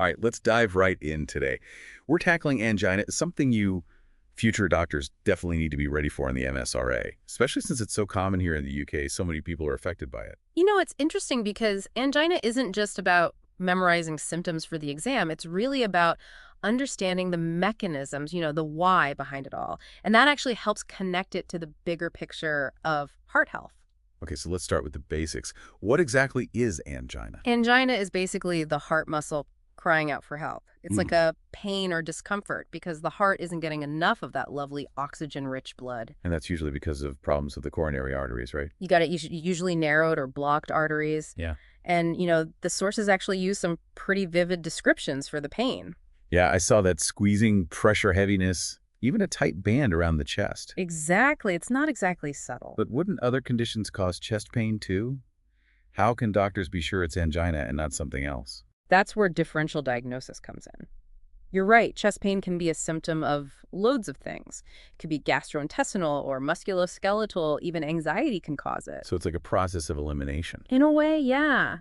All right, let's dive right in today. We're tackling angina, something you future doctors definitely need to be ready for in the MSRA, especially since it's so common here in the UK. So many people are affected by it. You know, it's interesting because angina isn't just about memorizing symptoms for the exam. It's really about understanding the mechanisms, the why behind it all. And that actually helps connect it to the bigger picture of heart health. Okay, so let's start with the basics. What exactly is angina? Angina is basically the heart muscle crying out for help. It's like a pain or discomfort because the heart isn't getting enough of that lovely oxygen-rich blood. And that's usually because of problems with the coronary arteries, right? You got it usually narrowed or blocked arteries. Yeah. And, the sources actually use some pretty vivid descriptions for the pain. Yeah, I saw that squeezing, pressure, heaviness, even a tight band around the chest. Exactly. It's not exactly subtle. But wouldn't other conditions cause chest pain too? How can doctors be sure it's angina and not something else? That's where differential diagnosis comes in. You're right, chest pain can be a symptom of loads of things. It could be gastrointestinal or musculoskeletal, even anxiety can cause it. So it's like a process of elimination. In a way, yeah.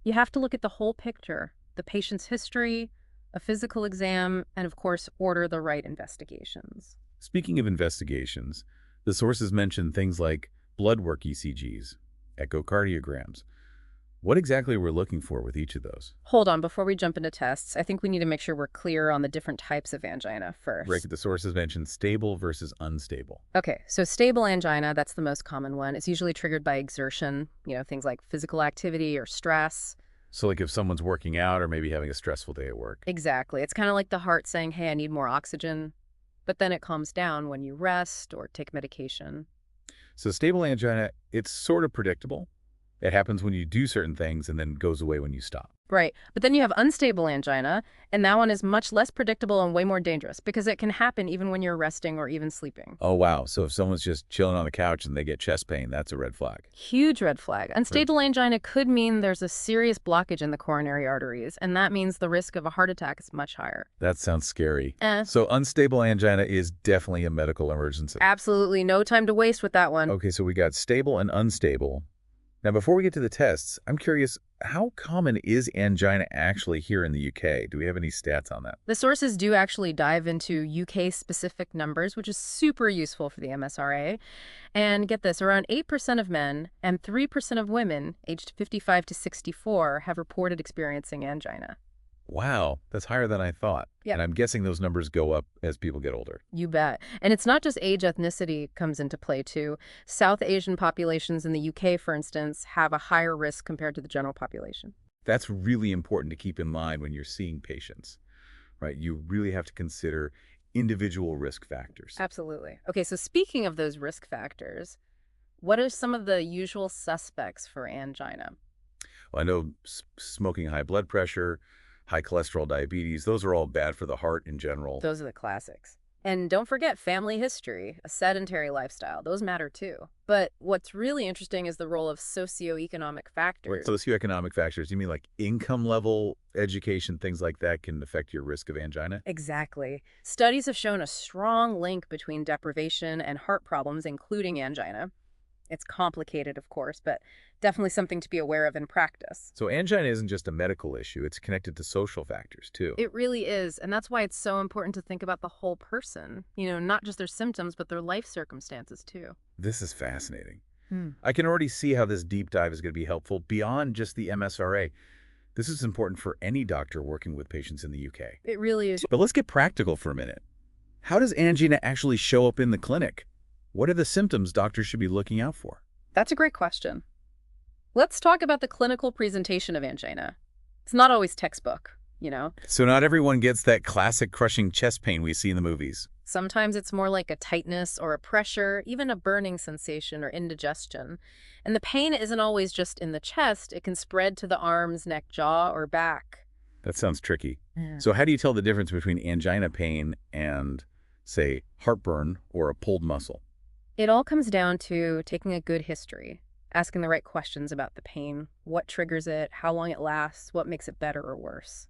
You have to look at the whole picture, the patient's history, a physical exam, and of course, order the right investigations. Speaking of investigations, the sources mention things like blood work ECGs, echocardiograms. What exactly we're looking for with each of those? Hold on, before we jump into tests, I think we need to make sure we're clear on the different types of angina first. Right, the sources mention stable versus unstable. Okay, so stable angina, that's the most common one. It's usually triggered by exertion, things like physical activity or stress. So like if someone's working out or maybe having a stressful day at work. Exactly. It's kind of like the heart saying, hey, I need more oxygen. But then it calms down when you rest or take medication. So stable angina, it's sort of predictable. It happens when you do certain things and then goes away when you stop. Right. But then you have unstable angina, and that one is much less predictable and way more dangerous because it can happen even when you're resting or even sleeping. Oh, wow. So if someone's just chilling on the couch and they get chest pain, that's a red flag. Huge red flag. Unstable angina could mean there's a serious blockage in the coronary arteries, and that means the risk of a heart attack is much higher. That sounds scary. So unstable angina is definitely a medical emergency. Absolutely. No time to waste with that one. Okay, so we got stable and unstable. Now, before we get to the tests, I'm curious, how common is angina actually here in the UK? Do we have any stats on that? The sources do actually dive into UK-specific numbers, which is super useful for the MSRA. And get this, around 8% of men and 3% of women aged 55 to 64 have reported experiencing angina. Wow, that's higher than I thought. Yep. And I'm guessing those numbers go up as people get older. You bet. And it's not just age, ethnicity comes into play, too. South Asian populations in the UK, for instance, have a higher risk compared to the general population. That's really important to keep in mind when you're seeing patients, right? You really have to consider individual risk factors. Absolutely. Okay, so speaking of those risk factors, what are some of the usual suspects for angina? Well, I know smoking, high blood pressure, high cholesterol, diabetes, those are all bad for the heart in general. Those are the classics. And don't forget family history, a sedentary lifestyle. Those matter too. But what's really interesting is the role of socioeconomic factors. Socioeconomic factors, you mean like income level, education, things like that can affect your risk of angina? Exactly. Studies have shown a strong link between deprivation and heart problems, including angina. It's complicated, of course, but definitely something to be aware of in practice. So angina isn't just a medical issue, it's connected to social factors too. It really is, and that's why it's so important to think about the whole person. Not just their symptoms, but their life circumstances too. This is fascinating. I can already see how this deep dive is going to be helpful beyond just the MSRA. This is important for any doctor working with patients in the UK. It really is. But let's get practical for a minute. How does angina actually show up in the clinic? What are the symptoms doctors should be looking out for? That's a great question. Let's talk about the clinical presentation of angina. It's not always textbook, So not everyone gets that classic crushing chest pain we see in the movies. Sometimes it's more like a tightness or a pressure, even a burning sensation or indigestion. And the pain isn't always just in the chest. It can spread to the arms, neck, jaw, or back. That sounds tricky. Yeah. So how do you tell the difference between angina pain and, say, heartburn or a pulled muscle? It all comes down to taking a good history, asking the right questions about the pain, what triggers it, how long it lasts, what makes it better or worse.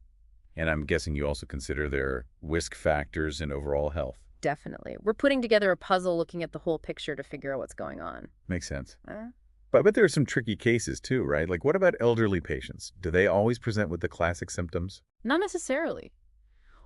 And I'm guessing you also consider their risk factors and overall health. Definitely. We're putting together a puzzle looking at the whole picture to figure out what's going on. Makes sense. But I bet there are some tricky cases too, right? Like what about elderly patients? Do they always present with the classic symptoms? Not necessarily.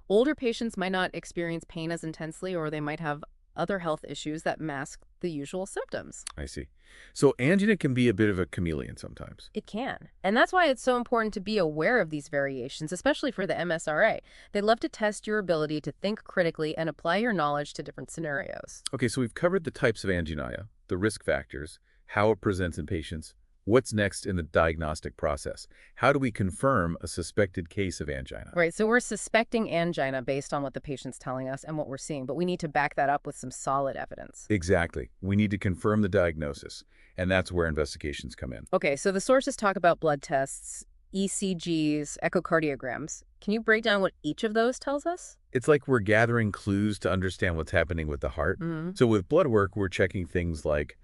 Older patients might not experience pain as intensely, or they might have other health issues that mask the usual symptoms. I see. So angina can be a bit of a chameleon sometimes. It can. And that's why it's so important to be aware of these variations, especially for the MSRA. They love to test your ability to think critically and apply your knowledge to different scenarios. Okay, so we've covered the types of angina, the risk factors, how it presents in patients. What's next in the diagnostic process? How do we confirm a suspected case of angina? Right, so we're suspecting angina based on what the patient's telling us and what we're seeing, but we need to back that up with some solid evidence. Exactly. We need to confirm the diagnosis, and that's where investigations come in. Okay, so the sources talk about blood tests, ECGs, echocardiograms. Can you break down what each of those tells us? It's like we're gathering clues to understand what's happening with the heart. Mm-hmm. So with blood work, we're checking things like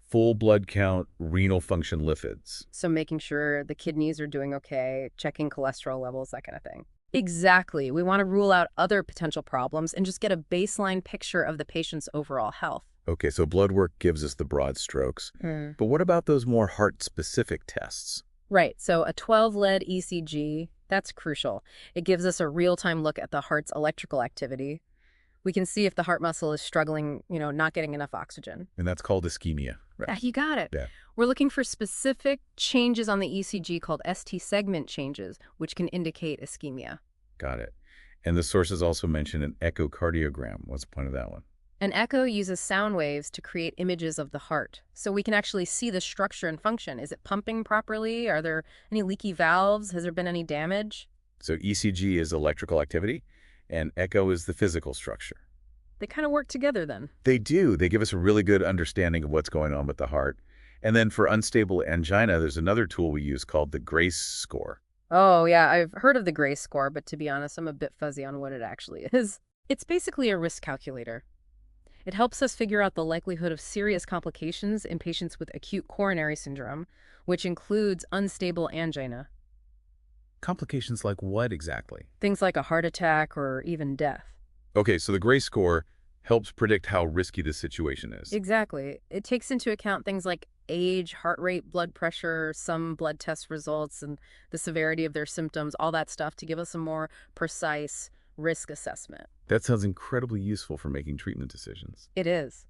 full blood count, renal function lipids. So making sure the kidneys are doing okay, checking cholesterol levels, that kind of thing. Exactly. We want to rule out other potential problems and just get a baseline picture of the patient's overall health. Okay, so blood work gives us the broad strokes. But what about those more heart-specific tests? Right. So a 12-lead ECG, that's crucial. It gives us a real-time look at the heart's electrical activity. We can see if the heart muscle is struggling, not getting enough oxygen. And that's called ischemia. Right. Yeah, you got it. Yeah. We're looking for specific changes on the ECG called ST segment changes, which can indicate ischemia. Got it. And the sources also mention an echocardiogram. What's the point of that one? An echo uses sound waves to create images of the heart, so we can actually see the structure and function. Is it pumping properly? Are there any leaky valves? Has there been any damage? So ECG is electrical activity, and echo is the physical structure. They kind of work together then. They do. They give us a really good understanding of what's going on with the heart. And then for unstable angina, there's another tool we use called the GRACE score. Oh, yeah, I've heard of the GRACE score, but to be honest, I'm a bit fuzzy on what it actually is. It's basically a risk calculator. It helps us figure out the likelihood of serious complications in patients with acute coronary syndrome, which includes unstable angina. Complications like what exactly? Things like a heart attack or even death. Okay, so the GRACE score helps predict how risky the situation is. Exactly. It takes into account things like age, heart rate, blood pressure, some blood test results, and the severity of their symptoms, all that stuff to give us a more precise risk assessment. That sounds incredibly useful for making treatment decisions. It is.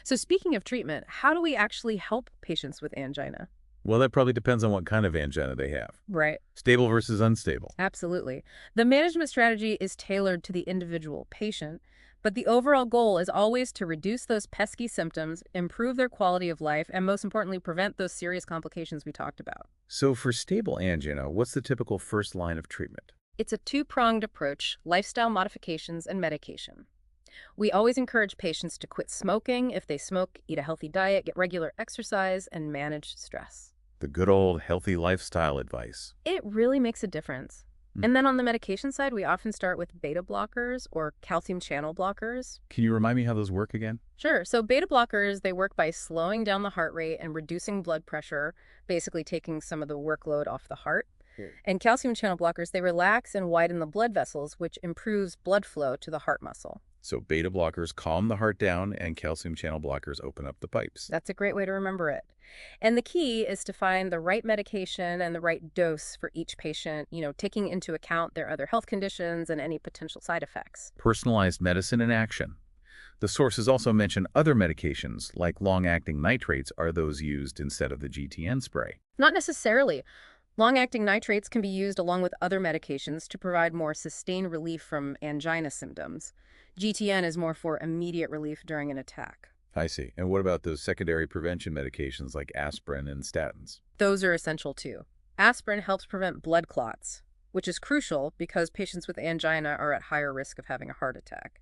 So speaking of treatment, how do we actually help patients with angina? Well, that probably depends on what kind of angina they have. Right. Stable versus unstable. Absolutely. The management strategy is tailored to the individual patient, but the overall goal is always to reduce those pesky symptoms, improve their quality of life, and most importantly, prevent those serious complications we talked about. So for stable angina, what's the typical first line of treatment? It's a two-pronged approach: lifestyle modifications and medication. We always encourage patients to quit smoking if they smoke, eat a healthy diet, get regular exercise, and manage stress. The good old healthy lifestyle advice. It really makes a difference. And then on the medication side, we often start with beta blockers or calcium channel blockers. Can you remind me how those work again? Sure. So beta blockers, they work by slowing down the heart rate and reducing blood pressure, basically taking some of the workload off the heart. And calcium channel blockers, they relax and widen the blood vessels, which improves blood flow to the heart muscle. So beta blockers calm the heart down and calcium channel blockers open up the pipes. That's a great way to remember it. And the key is to find the right medication and the right dose for each patient, taking into account their other health conditions and any potential side effects. Personalized medicine in action. The sources also mention other medications, like long-acting nitrates. Are those used instead of the GTN spray? Not necessarily. Long-acting nitrates can be used along with other medications to provide more sustained relief from angina symptoms. GTN is more for immediate relief during an attack. I see. And what about those secondary prevention medications like aspirin and statins? Those are essential too. Aspirin helps prevent blood clots, which is crucial because patients with angina are at higher risk of having a heart attack.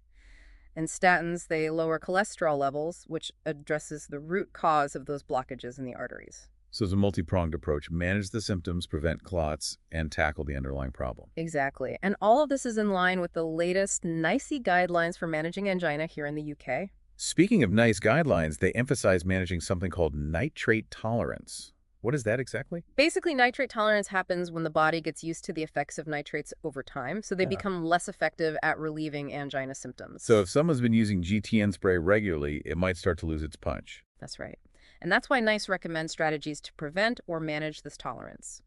And statins, they lower cholesterol levels, which addresses the root cause of those blockages in the arteries. So it's a multi-pronged approach. Manage the symptoms, prevent clots, and tackle the underlying problem. Exactly. And all of this is in line with the latest NICE guidelines for managing angina here in the UK. Speaking of NICE guidelines, they emphasize managing something called nitrate tolerance. What is that exactly? Basically, nitrate tolerance happens when the body gets used to the effects of nitrates over time, so they become less effective at relieving angina symptoms. So if someone's been using GTN spray regularly, it might start to lose its punch. That's right. And that's why NICE recommends strategies to prevent or manage this tolerance.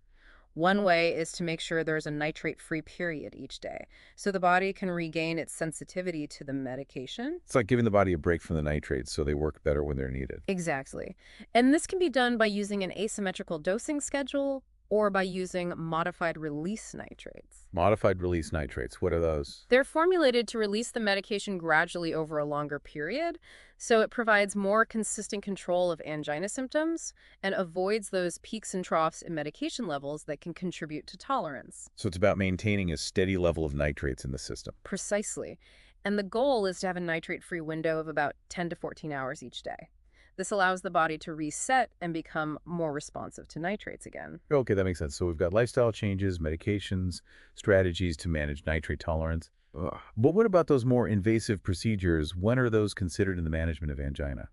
One way is to make sure there's a nitrate-free period each day, so the body can regain its sensitivity to the medication. It's like giving the body a break from the nitrates so they work better when they're needed. Exactly. And this can be done by using an asymmetrical dosing schedule or by using modified release nitrates. Modified release nitrates, what are those? They're formulated to release the medication gradually over a longer period, so it provides more consistent control of angina symptoms and avoids those peaks and troughs in medication levels that can contribute to tolerance. So it's about maintaining a steady level of nitrates in the system. Precisely. And the goal is to have a nitrate-free window of about 10 to 14 hours each day. This allows the body to reset and become more responsive to nitrates again. Okay, that makes sense. So we've got lifestyle changes, medications, strategies to manage nitrate tolerance. Ugh. But what about those more invasive procedures? When are those considered in the management of angina?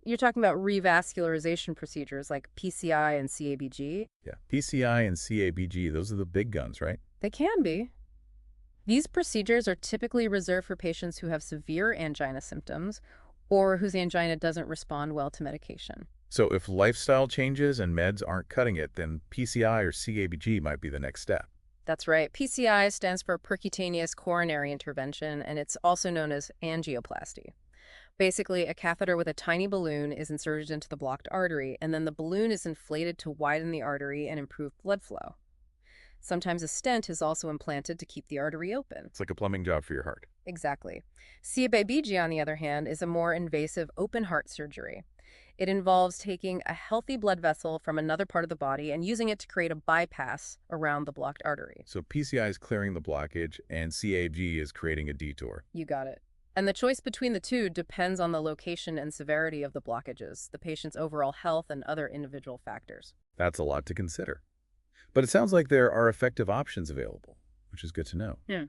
You're talking about revascularization procedures like PCI and CABG? Yeah, PCI and CABG, those are the big guns, right? They can be. These procedures are typically reserved for patients who have severe angina symptoms or whose angina doesn't respond well to medication. So if lifestyle changes and meds aren't cutting it, then PCI or CABG might be the next step. That's right. PCI stands for percutaneous coronary intervention, and it's also known as angioplasty. Basically, a catheter with a tiny balloon is inserted into the blocked artery, and then the balloon is inflated to widen the artery and improve blood flow. Sometimes a stent is also implanted to keep the artery open. It's like a plumbing job for your heart. Exactly. CABG, on the other hand, is a more invasive open heart surgery. It involves taking a healthy blood vessel from another part of the body and using it to create a bypass around the blocked artery. So PCI is clearing the blockage and CAG is creating a detour. You got it. And the choice between the two depends on the location and severity of the blockages, the patient's overall health, and other individual factors. That's a lot to consider. But it sounds like there are effective options available, which is good to know. Yeah.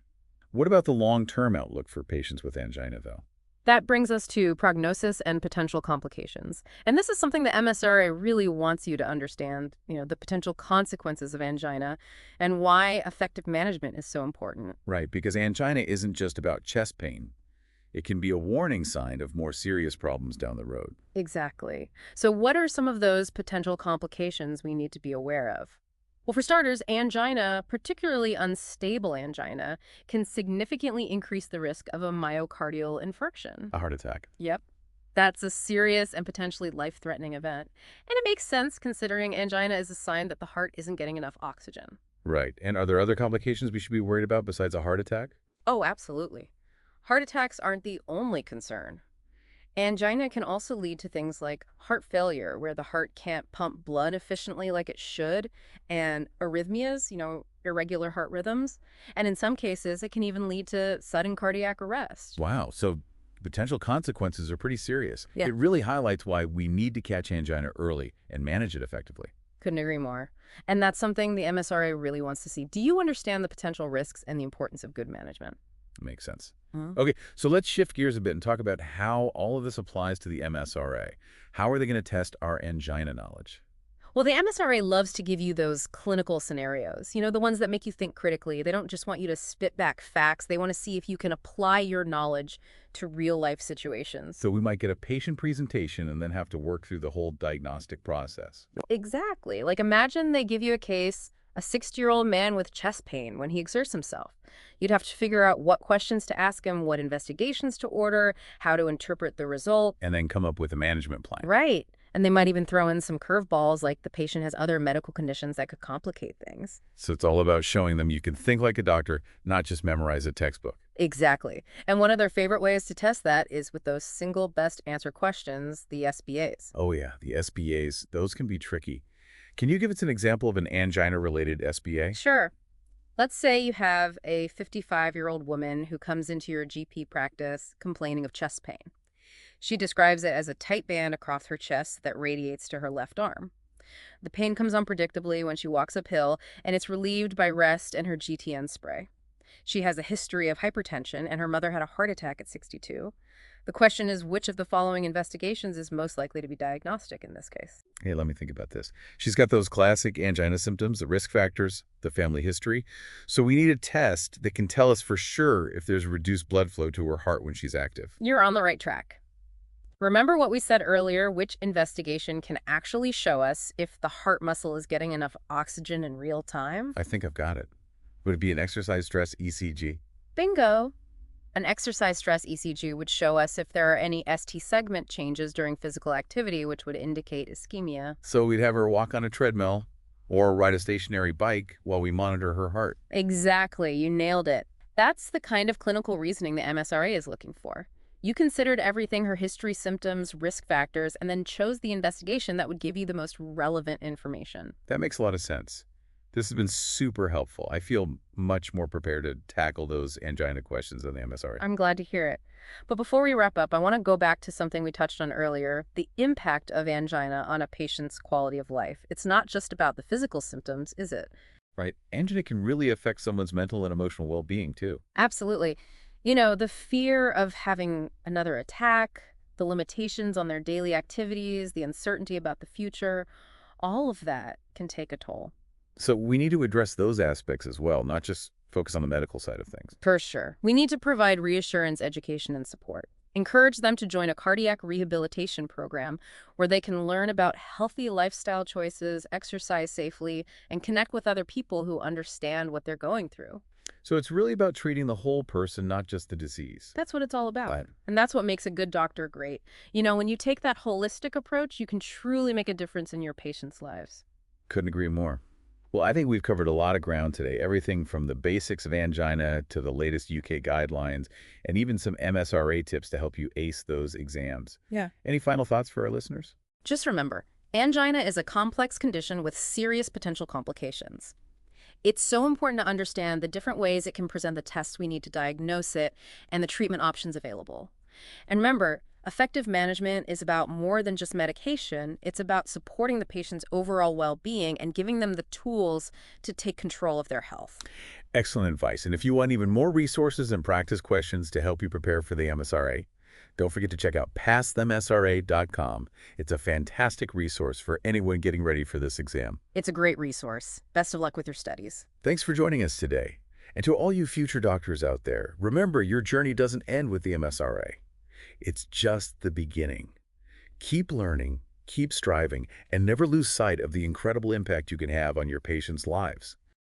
What about the long-term outlook for patients with angina, though? That brings us to prognosis and potential complications. And this is something the MSRA really wants you to understand, the potential consequences of angina and why effective management is so important. Right, because angina isn't just about chest pain. It can be a warning sign of more serious problems down the road. Exactly. So what are some of those potential complications we need to be aware of? Well, for starters, angina, particularly unstable angina, can significantly increase the risk of a myocardial infarction. A heart attack. Yep. That's a serious and potentially life-threatening event. And it makes sense considering angina is a sign that the heart isn't getting enough oxygen. Right. And are there other complications we should be worried about besides a heart attack? Oh, absolutely. Heart attacks aren't the only concern. Angina can also lead to things like heart failure, where the heart can't pump blood efficiently like it should, and arrhythmias, irregular heart rhythms. And in some cases, it can even lead to sudden cardiac arrest. Wow. So potential consequences are pretty serious. Yeah. It really highlights why we need to catch angina early and manage it effectively. Couldn't agree more. And that's something the MSRA really wants to see. Do you understand the potential risks and the importance of good management? Makes sense. Mhm. Okay, so let's shift gears a bit and talk about how all of this applies to the MSRA. How are they going to test our angina knowledge? Well, the MSRA loves to give you those clinical scenarios, the ones that make you think critically. They don't just want you to spit back facts. They want to see if you can apply your knowledge to real-life situations. So we might get a patient presentation and then have to work through the whole diagnostic process. Exactly. Like imagine they give you a case, a 60-year-old man with chest pain when he exerts himself. You'd have to figure out what questions to ask him, what investigations to order, how to interpret the result. And then come up with a management plan. Right. And they might even throw in some curveballs like the patient has other medical conditions that could complicate things. So it's all about showing them you can think like a doctor, not just memorize a textbook. Exactly. And one of their favorite ways to test that is with those single best answer questions, the SBAs. Oh yeah, the SBAs, those can be tricky. Can you give us an example of an angina-related SBA? Sure. Let's say you have a 55-year-old woman who comes into your GP practice complaining of chest pain. She describes it as a tight band across her chest that radiates to her left arm. The pain comes unpredictably when she walks uphill, and it's relieved by rest and her GTN spray. She has a history of hypertension, and her mother had a heart attack at 62. The question is, which of the following investigations is most likely to be diagnostic in this case? Hey, let me think about this. She's got those classic angina symptoms, the risk factors, the family history. So we need a test that can tell us for sure if there's reduced blood flow to her heart when she's active. You're on the right track. Remember what we said earlier, which investigation can actually show us if the heart muscle is getting enough oxygen in real time? I think I've got it. Would it be an exercise stress ECG? Bingo! An exercise stress ECG would show us if there are any ST segment changes during physical activity, which would indicate ischemia. So we'd have her walk on a treadmill or ride a stationary bike while we monitor her heart. Exactly, you nailed it. That's the kind of clinical reasoning the MSRA is looking for. You considered everything, her history, symptoms, risk factors, and then chose the investigation that would give you the most relevant information. That makes a lot of sense. This has been super helpful. I feel much more prepared to tackle those angina questions on the MSRA. I'm glad to hear it. But before we wrap up, I want to go back to something we touched on earlier, the impact of angina on a patient's quality of life. It's not just about the physical symptoms, is it? Right? Angina can really affect someone's mental and emotional well-being, too. Absolutely. You know, the fear of having another attack, the limitations on their daily activities, the uncertainty about the future, all of that can take a toll. So we need to address those aspects as well, not just focus on the medical side of things. For sure. We need to provide reassurance, education, and support. Encourage them to join a cardiac rehabilitation program where they can learn about healthy lifestyle choices, exercise safely, and connect with other people who understand what they're going through. So it's really about treating the whole person, not just the disease. That's what it's all about. Right. And that's what makes a good doctor great. You know, when you take that holistic approach, you can truly make a difference in your patients' lives. Couldn't agree more. Well, I think we've covered a lot of ground today, everything from the basics of angina to the latest UK guidelines, and even some MSRA tips to help you ace those exams. Yeah. Any final thoughts for our listeners? Just remember, angina is a complex condition with serious potential complications. It's so important to understand the different ways it can present, the tests we need to diagnose it, and the treatment options available. And remember, effective management is about more than just medication. It's about supporting the patient's overall well-being and giving them the tools to take control of their health. Excellent advice. And if you want even more resources and practice questions to help you prepare for the MSRA, don't forget to check out passthemsra.com. It's a fantastic resource for anyone getting ready for this exam. It's a great resource. Best of luck with your studies. Thanks for joining us today. And to all you future doctors out there, remember your journey doesn't end with the MSRA. It's just the beginning. Keep learning, keep striving, and never lose sight of the incredible impact you can have on your patients' lives.